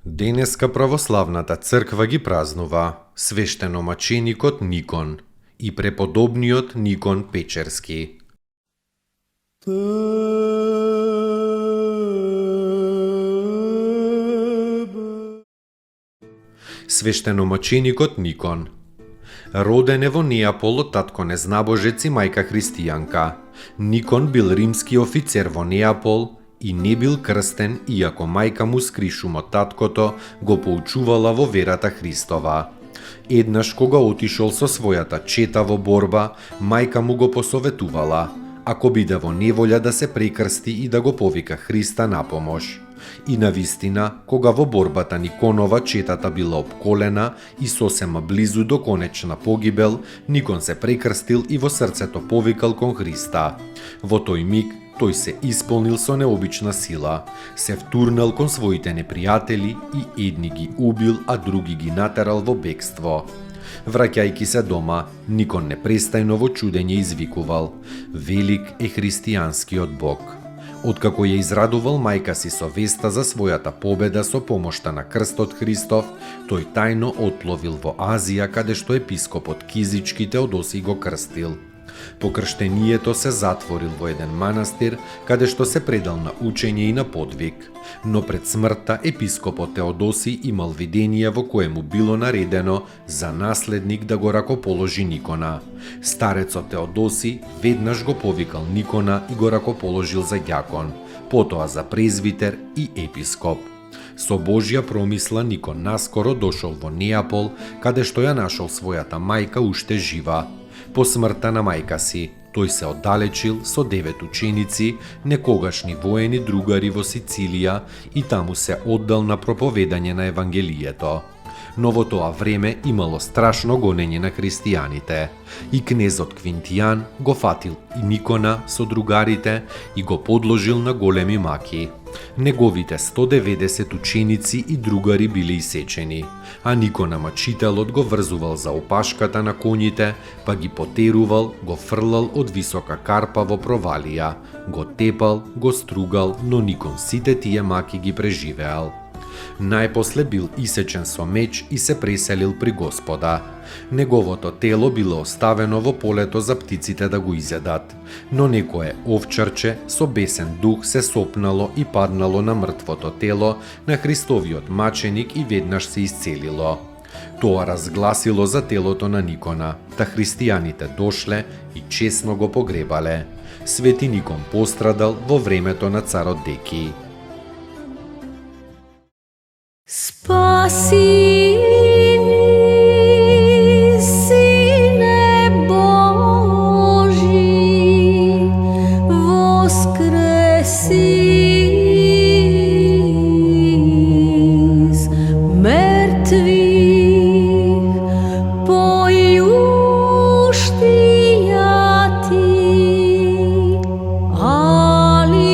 Денеска православната црква ги празнува свештеномаченикот Никон и преподобниот Никон Печерски. Свештеномаченикот Никон роден е во Неапол од татко незнабожец и мајка христијанка. Никон бил римски офицер во Неапол и не бил крстен, иако мајка му скришум од таткото го поучувала во верата Христова. Еднаш кога отишол со својата чета во борба, мајка му го посоветувала, ако биде во неволја да се прекрсти и да го повика Христа на помош. И навистина, кога во борбата Никонова четата била обколена и сосема близу до конечна погибел, Никон се прекрстил и во срцето повикал кон Христа. Во тој миг тој се исполнил со необична сила, се втурнал кон своите непријатели и едни ги убил, а други ги натерал во бегство. Враќајќи се дома, Никон непрестајно во чудење извикувал: "Велик е христијанскиот Бог." Откако ја израдувал мајка си со веста за својата победа со помошта на крстот Христов, тој тајно отпловил во Азија, каде што епископот Кизички Теодосиј го крстил. По крштението се затворил во еден манастир, каде што се предал на учење и на подвиг. Но пред смртта епископот Теодосиј имал видение во кое му било наредено за наследник да го ракоположи Никона. Старецот Теодосиј веднаш го повикал Никона и го ракоположил за ѓакон, потоа за презвитер и епископ. Со Божја промисла Никон наскоро дошол во Неапол, каде што ја нашол својата мајка уште жива. По смртта на мајка си, тој се оддалечил со 9 ученици, некогашни воени другари во Сицилија, и таму се оддал на проповедање на Евангелието. Но во тоа време имало страшно гонење на христијаните, и кнезот Квинтијан го фатил и Никона со другарите и го подложил на големи маки. Неговите 190 ученици и другари биле исечени, а Никона мачителот го врзувал за опашката на коњите, па ги потерувал, го фрлал од висока карпа во провалија, го тепал, го стругал, но Никон сите тие маки ги преживеал. Најпосле бил исечен со меч и се преселил при Господа. Неговото тело било оставено во полето за птиците да го изедат, но некое овчарче со бесен дух се сопнало и паднало на мртвото тело на Христовиот маченик и веднаш се исцелило. Тоа разгласило за телото на Никона, та христијаните дошле и честно го погребале. Свети Никон пострадал во времето на царот Деки. Спаси ни, Сине Божи, воскреси из мертвих, појуштија ти, Алилуја.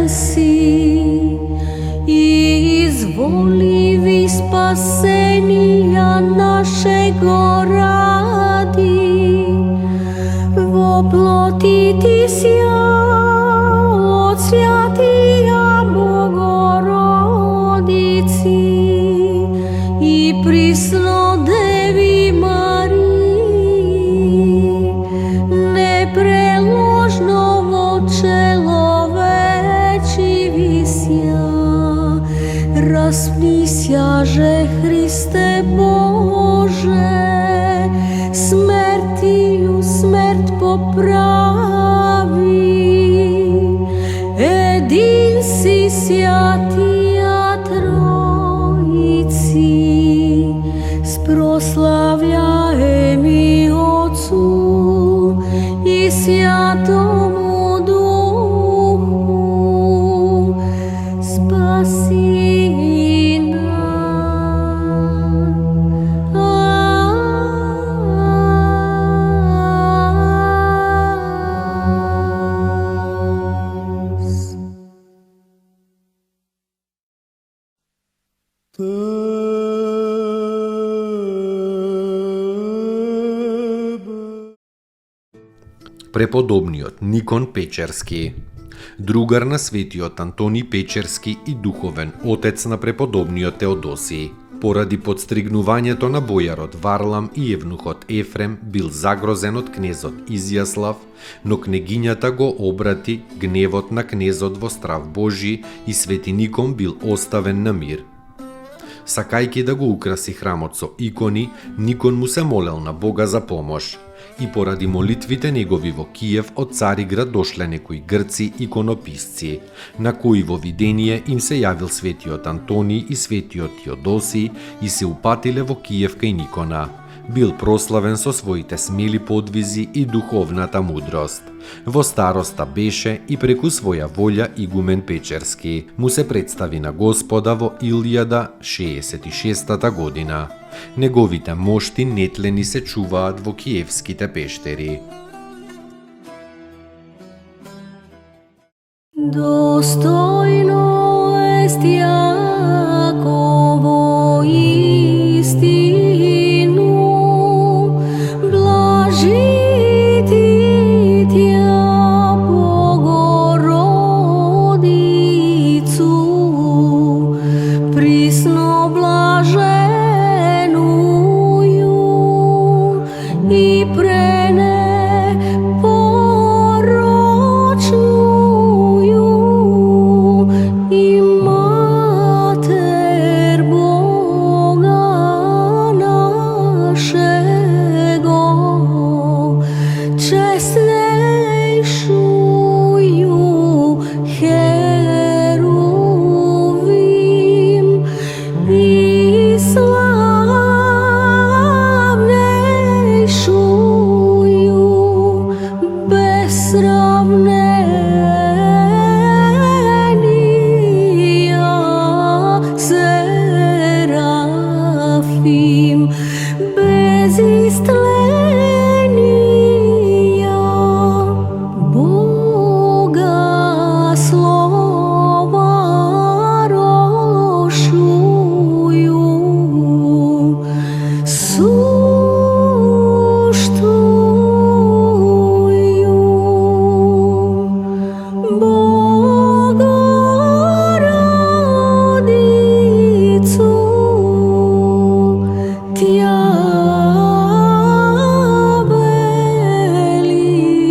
si, izvolivi spasenija našego radi, voplotiti sja od svjatija Bogorodici i prisno Devi Mariji, nepreložno vočelo veći visja, raspnisjaže Hriste Bože, smrtiju smrt popravi, edin si sjatija Trojici, sproslavljajem i Otcu i Sjatomu Duhu, spasi Преподобниот Никон Печерски, другар на светиот Антони Печерски и духовен отец на преподобниот Теодосиј. Поради подстригнувањето на бојарот Варлам и евнухот Ефрем бил загрозен од кнезот Изјаслав, но кнегињата го обрати гневот на кнезот во страв Божи и свети Никон бил оставен на мир. Сакајќи да го украси храмот со икони, Никон му се молел на Бога за помош. И поради молитвите негови во Киев од Цариград дошле некои грци иконописци, на кои во видение им се јавил светиот Антони и светиот Теодосиј и се упатиле во Киев кај Никона. Бил прославен со своите смели подвизи и духовната мудрост. Во староста беше и преку своја волја игумен Печерски. Му се представи на Господа во 1066 година. Неговите мошти нетлени се чуваат во киевските пештери. Достойно ест Јаково истину, блажити тя Богородицу, присно блаженую и пренепорочную, и Матер Бога нашего, честнейшую Херувим и славнейшую без сравнения Серафим, без истления Бога слова рошую, суштую Богородицу, тя величаем.